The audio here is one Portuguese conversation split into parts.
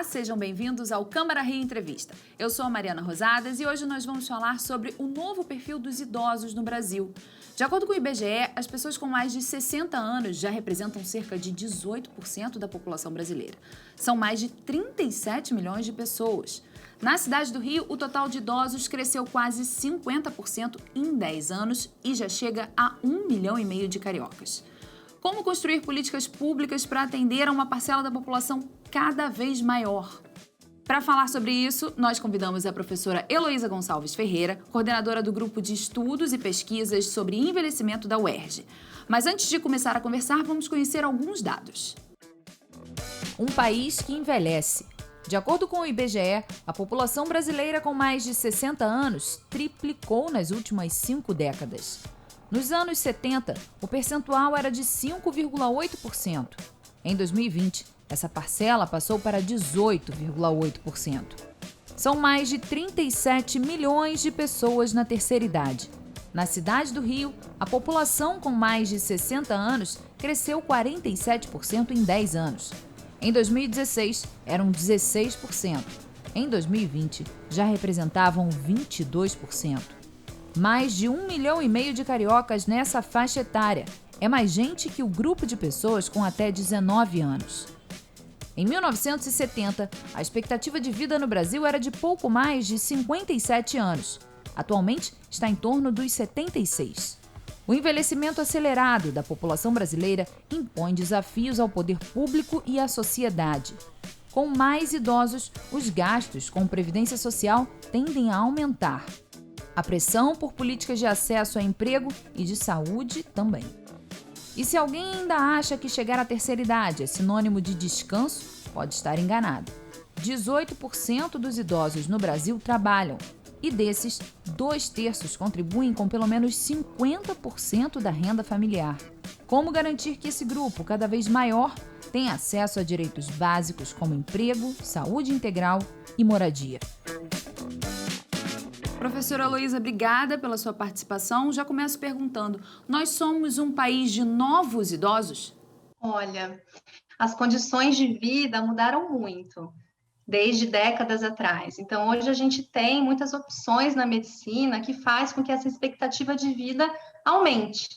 sejam bem-vindos ao Câmara Rio Entrevista. Eu sou a Mariana Rosadas e hoje nós vamos falar sobre o novo perfil dos idosos no Brasil. De acordo com o IBGE, as pessoas com mais de 60 anos já representam cerca de 18% da população brasileira. São mais de 37 milhões de pessoas. Na cidade do Rio, o total de idosos cresceu quase 50% em 10 anos e já chega a 1,5 milhão de cariocas. Como construir políticas públicas para atender a uma parcela da população cada vez maior? Para falar sobre isso, nós convidamos a professora Heloísa Gonçalves Ferreira, coordenadora do Grupo de Estudos e Pesquisas sobre Envelhecimento da UERJ. Mas antes de começar a conversar, vamos conhecer alguns dados. Um país que envelhece. De acordo com o IBGE, a população brasileira com mais de 60 anos triplicou nas últimas 5 décadas. Nos anos 70, o percentual era de 5,8%. Em 2020, essa parcela passou para 18,8%. São mais de 37 milhões de pessoas na terceira idade. Na cidade do Rio, a população com mais de 60 anos cresceu 47% em 10 anos. Em 2016, eram 16%. Em 2020, já representavam 22%. Mais de 1,5 milhão de cariocas nessa faixa etária. É mais gente que o grupo de pessoas com até 19 anos. Em 1970, a expectativa de vida no Brasil era de pouco mais de 57 anos. Atualmente, está em torno dos 76. O envelhecimento acelerado da população brasileira impõe desafios ao poder público e à sociedade. Com mais idosos, os gastos com previdência social tendem a aumentar. A pressão por políticas de acesso a emprego e de saúde também. E se alguém ainda acha que chegar à terceira idade é sinônimo de descanso, pode estar enganado. 18% dos idosos no Brasil trabalham. E desses, 2/3 contribuem com pelo menos 50% da renda familiar. Como garantir que esse grupo, cada vez maior, tenha acesso a direitos básicos como emprego, saúde integral e moradia? Professora Heloísa, obrigada pela sua participação. Já começo perguntando, nós somos um país de novos idosos? Olha, as condições de vida mudaram muito, desde décadas atrás. Então, hoje a gente tem muitas opções na medicina que faz com que essa expectativa de vida aumente.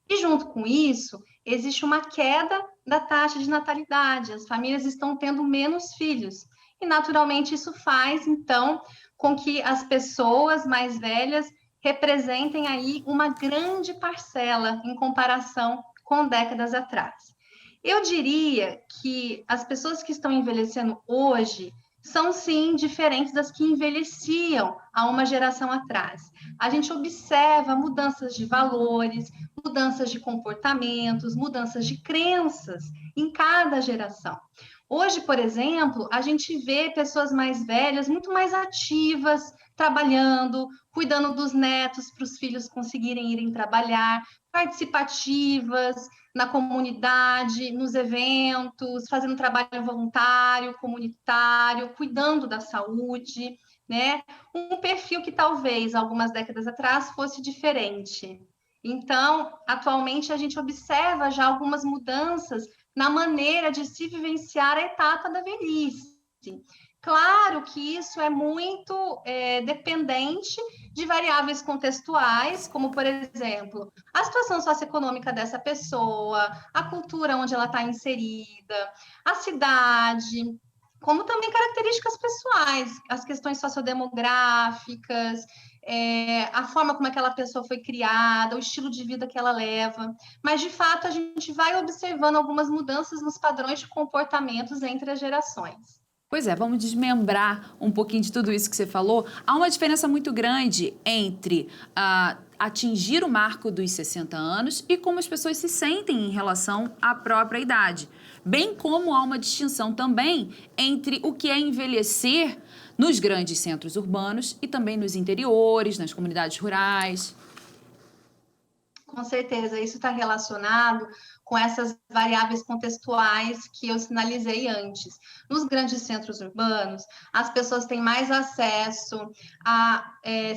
E junto com isso, existe uma queda da taxa de natalidade. As famílias estão tendo menos filhos. E, naturalmente, isso faz, então, com que as pessoas mais velhas representem aí uma grande parcela em comparação com décadas atrás. Eu diria que as pessoas que estão envelhecendo hoje são, sim, diferentes das que envelheciam há uma geração atrás. A gente observa mudanças de valores, mudanças de comportamentos, mudanças de crenças em cada geração. Hoje, por exemplo, a gente vê pessoas mais velhas muito mais ativas, trabalhando, cuidando dos netos para os filhos conseguirem irem trabalhar, participativas na comunidade, nos eventos, fazendo trabalho voluntário, comunitário, cuidando da saúde, né? Um perfil que talvez algumas décadas atrás fosse diferente. Então, atualmente a gente observa já algumas mudanças na maneira de se vivenciar a etapa da velhice. Claro que isso é muito dependente de variáveis contextuais, como, por exemplo, a situação socioeconômica dessa pessoa, a cultura onde ela está inserida, a cidade, como também características pessoais, as questões sociodemográficas, a forma como aquela pessoa foi criada, o estilo de vida que ela leva. Mas, de fato, a gente vai observando algumas mudanças nos padrões de comportamentos entre as gerações. Pois é, vamos desmembrar um pouquinho de tudo isso que você falou. Há uma diferença muito grande entre atingir o marco dos 60 anos e como as pessoas se sentem em relação à própria idade. Bem como há uma distinção também entre o que é envelhecer nos grandes centros urbanos e também nos interiores, nas comunidades rurais. Com certeza, isso está relacionado com essas variáveis contextuais que eu sinalizei antes. Nos grandes centros urbanos, as pessoas têm mais acesso a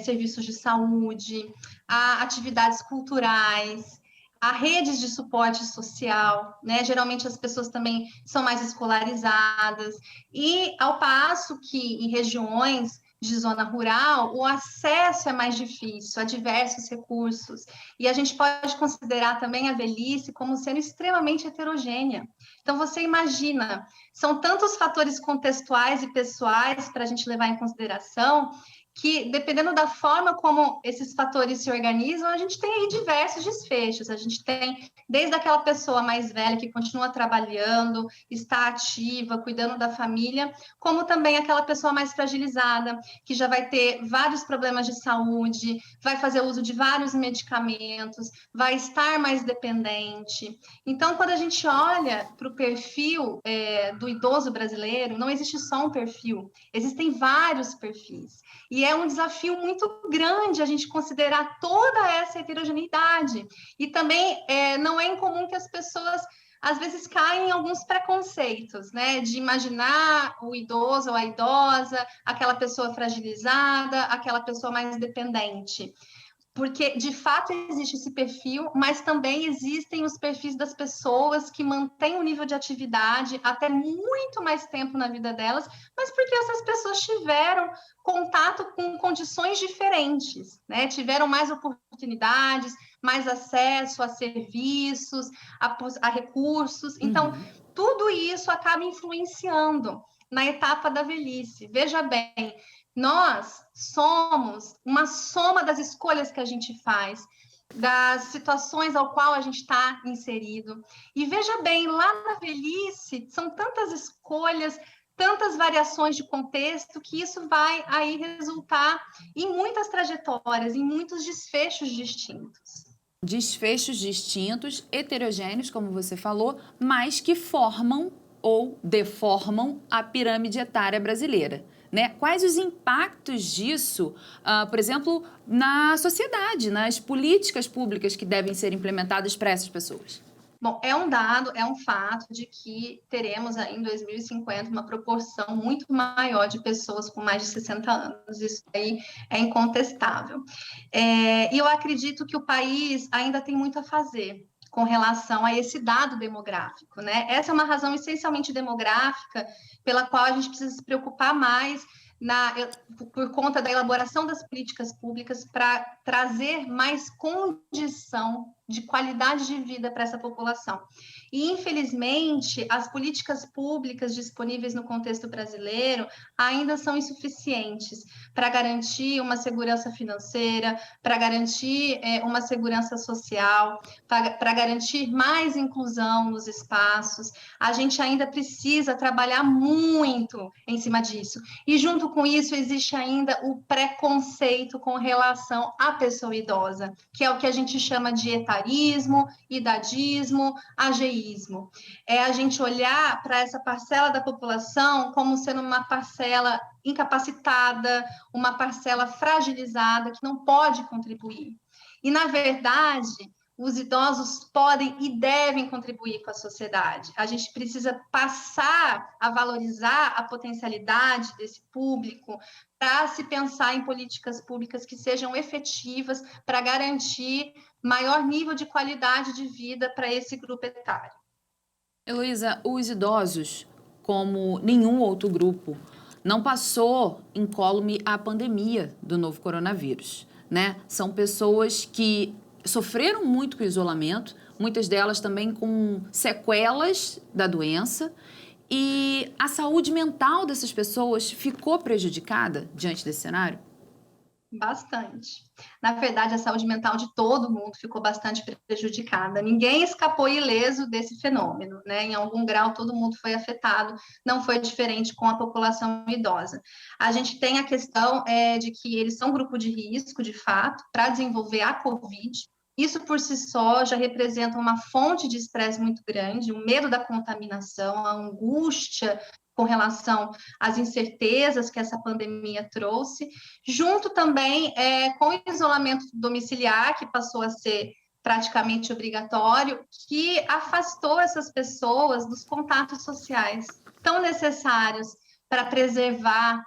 serviços de saúde, a atividades culturais, há redes de suporte social, né? Geralmente as pessoas também são mais escolarizadas, e ao passo que em regiões de zona rural, o acesso é mais difícil a diversos recursos. E a gente pode considerar também a velhice como sendo extremamente heterogênea. Então, você imagina, são tantos fatores contextuais e pessoais para a gente levar em consideração, que, dependendo da forma como esses fatores se organizam, a gente tem aí diversos desfechos. A gente tem desde aquela pessoa mais velha que continua trabalhando, está ativa, cuidando da família, como também aquela pessoa mais fragilizada, que já vai ter vários problemas de saúde, vai fazer uso de vários medicamentos, vai estar mais dependente. Então, quando a gente olha para o perfil do idoso brasileiro, não existe só um perfil, existem vários perfis. E é um desafio muito grande a gente considerar toda essa heterogeneidade. E também não é incomum que as pessoas, às vezes, caem em alguns preconceitos, né? De imaginar o idoso ou a idosa, aquela pessoa fragilizada, aquela pessoa mais dependente. Porque, de fato, existe esse perfil, mas também existem os perfis das pessoas que mantêm o nível de atividade até muito mais tempo na vida delas, mas porque essas pessoas tiveram contato com condições diferentes, né? Tiveram mais oportunidades, mais acesso a serviços, a recursos. Então, tudo isso acaba influenciando na etapa da velhice. Veja bem, nós somos uma soma das escolhas que a gente faz, das situações ao qual a gente está inserido. E veja bem, lá na velhice, são tantas escolhas, tantas variações de contexto, que isso vai aí resultar em muitas trajetórias, em muitos desfechos distintos. Desfechos distintos, heterogêneos, como você falou, mas que formam ou deformam a pirâmide etária brasileira. Né? Quais os impactos disso, por exemplo, na sociedade, nas políticas públicas que devem ser implementadas para essas pessoas? Bom, é um dado, é um fato de que teremos aí em 2050 uma proporção muito maior de pessoas com mais de 60 anos. Isso aí é incontestável. E eu acredito que o país ainda tem muito a fazer com relação a esse dado demográfico, né? Essa é uma razão essencialmente demográfica pela qual a gente precisa se preocupar mais por conta da elaboração das políticas públicas para trazer mais condição de qualidade de vida para essa população. E, infelizmente, as políticas públicas disponíveis no contexto brasileiro ainda são insuficientes para garantir uma segurança financeira, para garantir uma segurança social, para garantir mais inclusão nos espaços. A gente ainda precisa trabalhar muito em cima disso. E, junto com isso, existe ainda o preconceito com relação à pessoa idosa, que é o que a gente chama de etarismo, idadismo, ageísmo. É a gente olhar para essa parcela da população como sendo uma parcela incapacitada, uma parcela fragilizada, que não pode contribuir. E, na verdade, os idosos podem e devem contribuir com a sociedade. A gente precisa passar a valorizar a potencialidade desse público para se pensar em políticas públicas que sejam efetivas para garantir maior nível de qualidade de vida para esse grupo etário. Heloísa, os idosos, como nenhum outro grupo, não passou incólume a pandemia do novo coronavírus, né? São pessoas que sofreram muito com o isolamento, muitas delas também com sequelas da doença, e a saúde mental dessas pessoas ficou prejudicada diante desse cenário? Bastante. Na verdade, a saúde mental de todo mundo ficou bastante prejudicada. Ninguém escapou ileso desse fenômeno, né? Em algum grau, todo mundo foi afetado, não foi diferente com a população idosa. A gente tem a questão de que eles são grupo de risco, de fato, para desenvolver a Covid. Isso, por si só, já representa uma fonte de estresse muito grande, o medo da contaminação, a angústia com relação às incertezas que essa pandemia trouxe, junto também com o isolamento domiciliar, que passou a ser praticamente obrigatório, que afastou essas pessoas dos contatos sociais tão necessários para preservar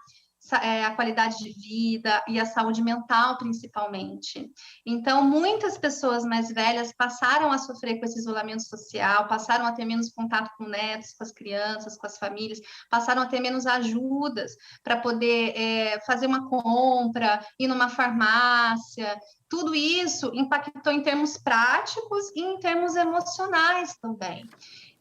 a qualidade de vida e a saúde mental, principalmente. Então, muitas pessoas mais velhas passaram a sofrer com esse isolamento social, passaram a ter menos contato com netos, com as crianças, com as famílias, passaram a ter menos ajudas para poder fazer uma compra, ir numa farmácia. Tudo isso impactou em termos práticos e em termos emocionais também.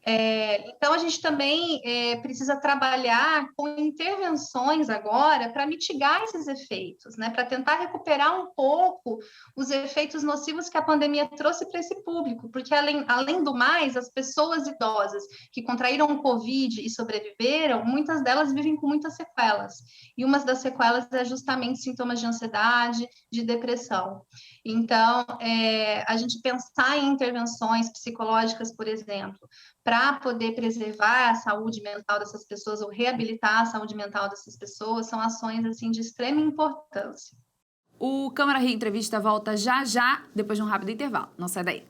Então, a gente também precisa trabalhar com intervenções agora para mitigar esses efeitos, né? Para tentar recuperar um pouco os efeitos nocivos que a pandemia trouxe para esse público, porque, além do mais, as pessoas idosas que contraíram o Covid e sobreviveram, muitas delas vivem com muitas sequelas, e uma das sequelas é justamente sintomas de ansiedade, de depressão. Então, a gente pensar em intervenções psicológicas, por exemplo, para poder preservar a saúde mental dessas pessoas ou reabilitar a saúde mental dessas pessoas, são ações assim de extrema importância. O Câmara Rio Entrevista volta já, depois de um rápido intervalo. Não sai daí.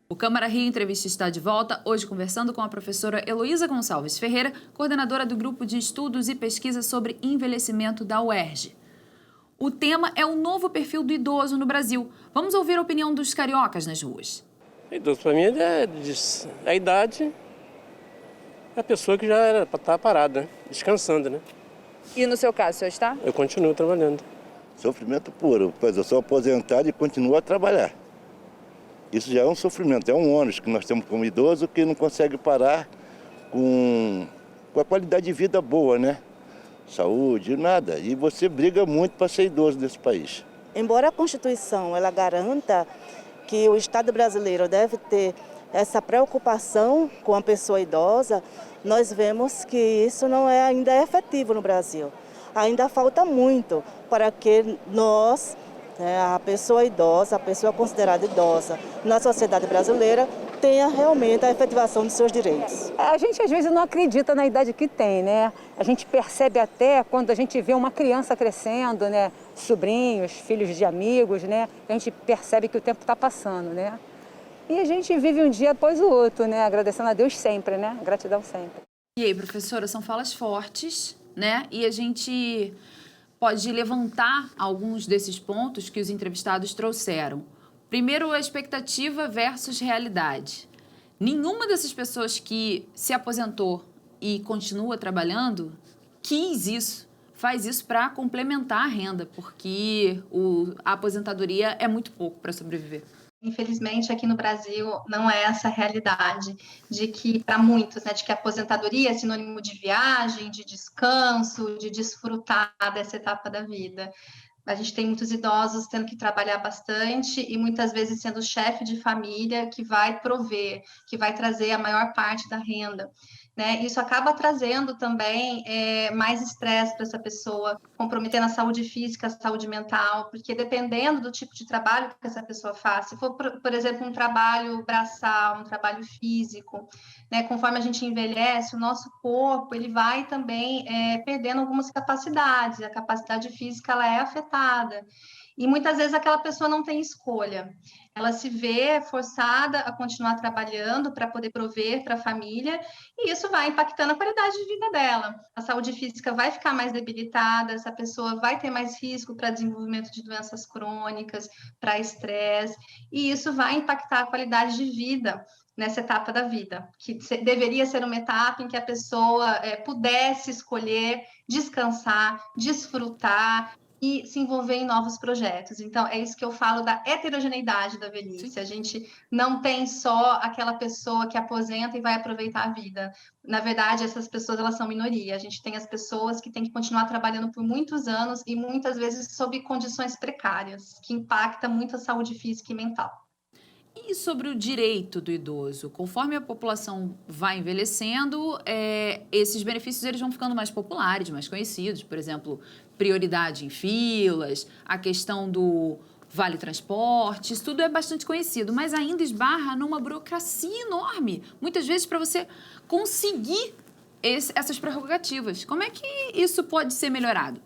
O Câmara Rio Entrevista está de volta, hoje conversando com a professora Heloísa Gonçalves Ferreira, coordenadora do Grupo de Estudos e Pesquisa sobre Envelhecimento da UERJ. O tema é o novo perfil do idoso no Brasil. Vamos ouvir a opinião dos cariocas nas ruas. Idoso para mim é a idade, é a pessoa que já era para estar parada, descansando, né? E no seu caso, o senhor está? Eu continuo trabalhando. Sofrimento puro, pois eu sou aposentado e continuo a trabalhar. Isso já é um sofrimento, é um ônus que nós temos como idoso que não consegue parar com a qualidade de vida boa, né? Saúde, nada. E você briga muito para ser idoso nesse país. Embora a Constituição ela garanta que o Estado brasileiro deve ter essa preocupação com a pessoa idosa, nós vemos que isso não é ainda efetivo no Brasil. Ainda falta muito para que nós, a pessoa idosa, a pessoa considerada idosa na sociedade brasileira, tenha realmente a efetivação dos seus direitos. A gente às vezes não acredita na idade que tem, né? A gente percebe até quando a gente vê uma criança crescendo, né? Sobrinhos, filhos de amigos, né? A gente percebe que o tempo está passando, né? E a gente vive um dia após o outro, né? Agradecendo a Deus sempre, né? Gratidão sempre. E aí, professora, são falas fortes, né? E a gente pode levantar alguns desses pontos que os entrevistados trouxeram. Primeiro, a expectativa versus realidade. Nenhuma dessas pessoas que se aposentou e continua trabalhando quis isso, faz isso para complementar a renda, porque a aposentadoria é muito pouco para sobreviver. Infelizmente, aqui no Brasil, não é essa a realidade de que, para muitos, né, de que a aposentadoria é sinônimo de viagem, de descanso, de desfrutar dessa etapa da vida. A gente tem muitos idosos tendo que trabalhar bastante e muitas vezes sendo chefe de família que vai prover, que vai trazer a maior parte da renda, né? Isso acaba trazendo também mais estresse para essa pessoa, comprometendo a saúde física, a saúde mental, porque dependendo do tipo de trabalho que essa pessoa faz, se for, por exemplo, um trabalho braçal, um trabalho físico, né? Conforme a gente envelhece, o nosso corpo ele vai também perdendo algumas capacidades, a capacidade física ela é afetada. E muitas vezes aquela pessoa não tem escolha. Ela se vê forçada a continuar trabalhando para poder prover para a família, e isso vai impactando a qualidade de vida dela. A saúde física vai ficar mais debilitada, essa pessoa vai ter mais risco para desenvolvimento de doenças crônicas, para estresse, e isso vai impactar a qualidade de vida nessa etapa da vida, que deveria ser uma etapa em que a pessoa pudesse escolher descansar, desfrutar e se envolver em novos projetos. Então, é isso que eu falo da heterogeneidade da velhice. Sim. A gente não tem só aquela pessoa que aposenta e vai aproveitar a vida. Na verdade, essas pessoas, elas são minoria. A gente tem as pessoas que têm que continuar trabalhando por muitos anos e muitas vezes sob condições precárias, que impacta muito a saúde física e mental. E sobre o direito do idoso? Conforme a população vai envelhecendo, esses benefícios eles vão ficando mais populares, mais conhecidos. Por exemplo, prioridade em filas, a questão do vale transporte, isso tudo é bastante conhecido, mas ainda esbarra numa burocracia enorme, muitas vezes para você conseguir essas prerrogativas. Como é que isso pode ser melhorado?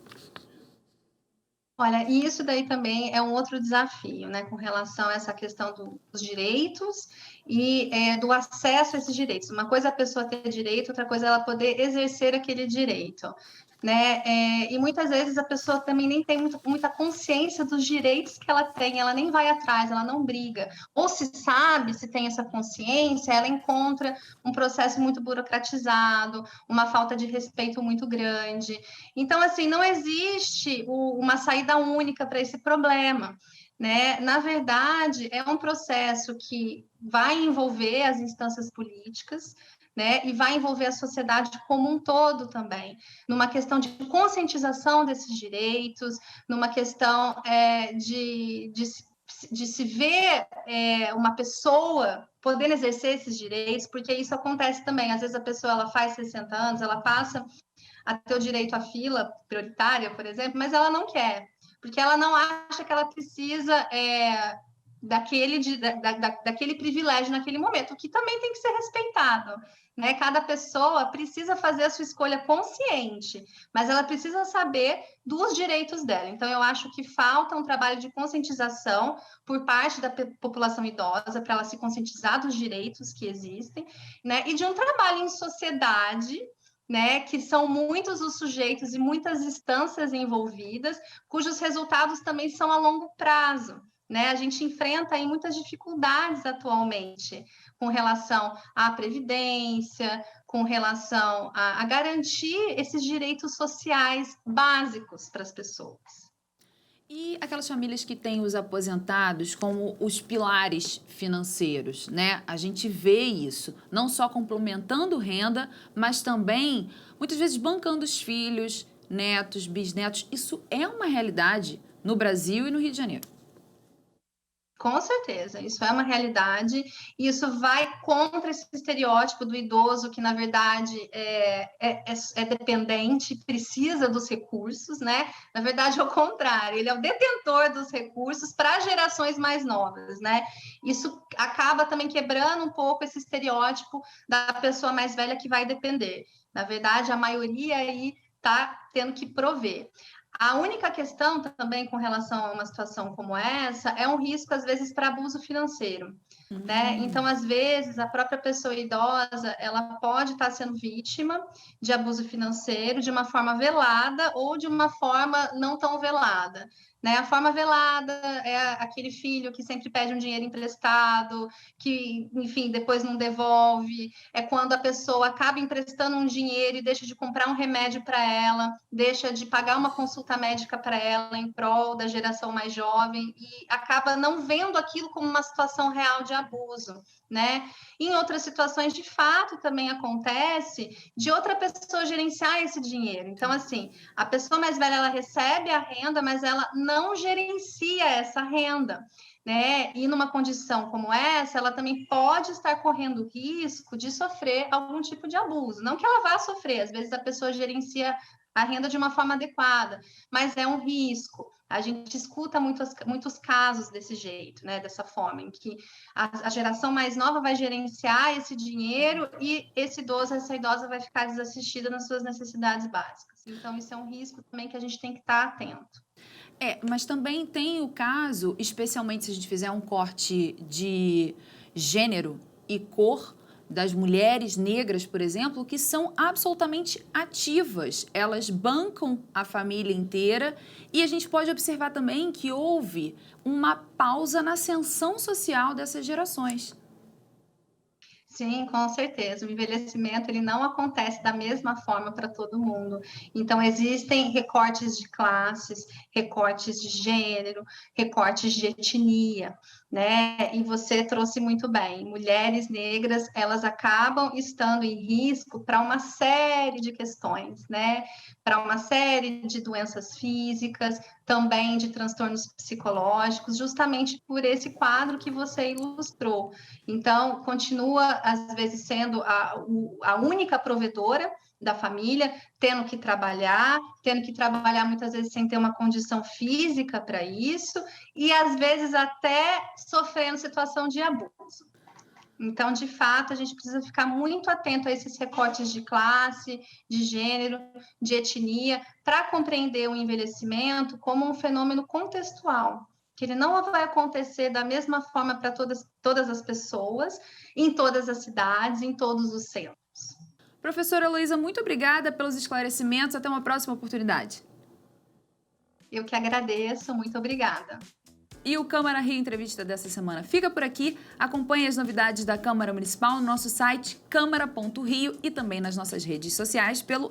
Olha, e isso daí também é um outro desafio, né, com relação a essa questão dos direitos e do acesso a esses direitos. Uma coisa é a pessoa ter direito, outra coisa é ela poder exercer aquele direito, né? E muitas vezes a pessoa também nem tem muita consciência dos direitos que ela tem, ela nem vai atrás, ela não briga. Ou se sabe, se tem essa consciência, ela encontra um processo muito burocratizado, uma falta de respeito muito grande. Então, assim, não existe uma saída única para esse problema, né? Na verdade, é um processo que vai envolver as instâncias políticas, né? E vai envolver a sociedade como um todo também, numa questão de conscientização desses direitos, numa questão de se ver uma pessoa podendo exercer esses direitos, porque isso acontece também. Às vezes a pessoa ela faz 60 anos, ela passa a ter o direito à fila prioritária, por exemplo, mas ela não quer, porque ela não acha que ela precisa daquele privilégio naquele momento, o que também tem que ser respeitado, né? Cada pessoa precisa fazer a sua escolha consciente, mas ela precisa saber dos direitos dela. Então, eu acho que falta um trabalho de conscientização por parte da população idosa, para ela se conscientizar dos direitos que existem, né? E de um trabalho em sociedade, né, que são muitos os sujeitos e muitas instâncias envolvidas, cujos resultados também são a longo prazo, né? A gente enfrenta aí muitas dificuldades atualmente com relação à previdência, com relação a garantir esses direitos sociais básicos para as pessoas. E aquelas famílias que têm os aposentados como os pilares financeiros, né? A gente vê isso, não só complementando renda, mas também, muitas vezes, bancando os filhos, netos, bisnetos. Isso é uma realidade no Brasil e no Rio de Janeiro. Com certeza, isso é uma realidade, e isso vai contra esse estereótipo do idoso que, na verdade, é dependente, precisa dos recursos, né? Na verdade, é o contrário, ele é o detentor dos recursos para gerações mais novas, né? Isso acaba também quebrando um pouco esse estereótipo da pessoa mais velha que vai depender. Na verdade, a maioria aí está tendo que prover. A única questão também com relação a uma situação como essa é um risco, às vezes, para abuso financeiro, né? Então, às vezes, a própria pessoa idosa, ela pode estar sendo vítima de abuso financeiro de uma forma velada ou de uma forma não tão velada, né? A forma velada é aquele filho que sempre pede um dinheiro emprestado, que, enfim, depois não devolve. É quando a pessoa acaba emprestando um dinheiro e deixa de comprar um remédio para ela, deixa de pagar uma consulta médica para ela em prol da geração mais jovem e acaba não vendo aquilo como uma situação real de abuso, né? Em outras situações, de fato, também acontece de outra pessoa gerenciar esse dinheiro. Então, assim, a pessoa mais velha, ela recebe a renda, mas ela não gerencia essa renda, né? E numa condição como essa, ela também pode estar correndo risco de sofrer algum tipo de abuso. Não que ela vá sofrer, às vezes a pessoa gerencia a renda de uma forma adequada, mas é um risco. A gente escuta muitos casos desse jeito, né? Dessa forma, em que a geração mais nova vai gerenciar esse dinheiro e esse idoso, essa idosa vai ficar desassistida nas suas necessidades básicas. Então, isso é um risco também que a gente tem que estar atento. Mas também tem o caso, especialmente se a gente fizer um corte de gênero e cor, das mulheres negras, por exemplo, que são absolutamente ativas. Elas bancam a família inteira e a gente pode observar também que houve uma pausa na ascensão social dessas gerações. Sim, com certeza. O envelhecimento ele não acontece da mesma forma para todo mundo. Então, existem recortes de classes, recortes de gênero, recortes de etnia, né? E você trouxe muito bem. Mulheres negras, elas acabam estando em risco para uma série de questões, né? Para uma série de doenças físicas, também de transtornos psicológicos, justamente por esse quadro que você ilustrou. Então, continua, às vezes, sendo a única provedora da família, tendo que trabalhar muitas vezes sem ter uma condição física para isso, e às vezes até sofrendo situação de abuso. Então, de fato, a gente precisa ficar muito atento a esses recortes de classe, de gênero, de etnia, para compreender o envelhecimento como um fenômeno contextual, que ele não vai acontecer da mesma forma para todas as pessoas, em todas as cidades, em todos os centros. Professora Luísa, muito obrigada pelos esclarecimentos. Até uma próxima oportunidade. Eu que agradeço, muito obrigada. E o Câmara Rio Entrevista dessa semana fica por aqui. Acompanhe as novidades da Câmara Municipal no nosso site câmara.rio e também nas nossas redes sociais pelo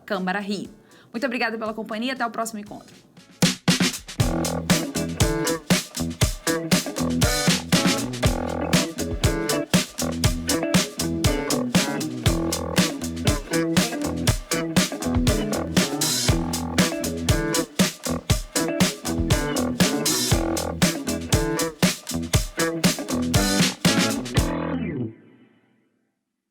@CâmaraRio. Muito obrigada pela companhia, até o próximo encontro.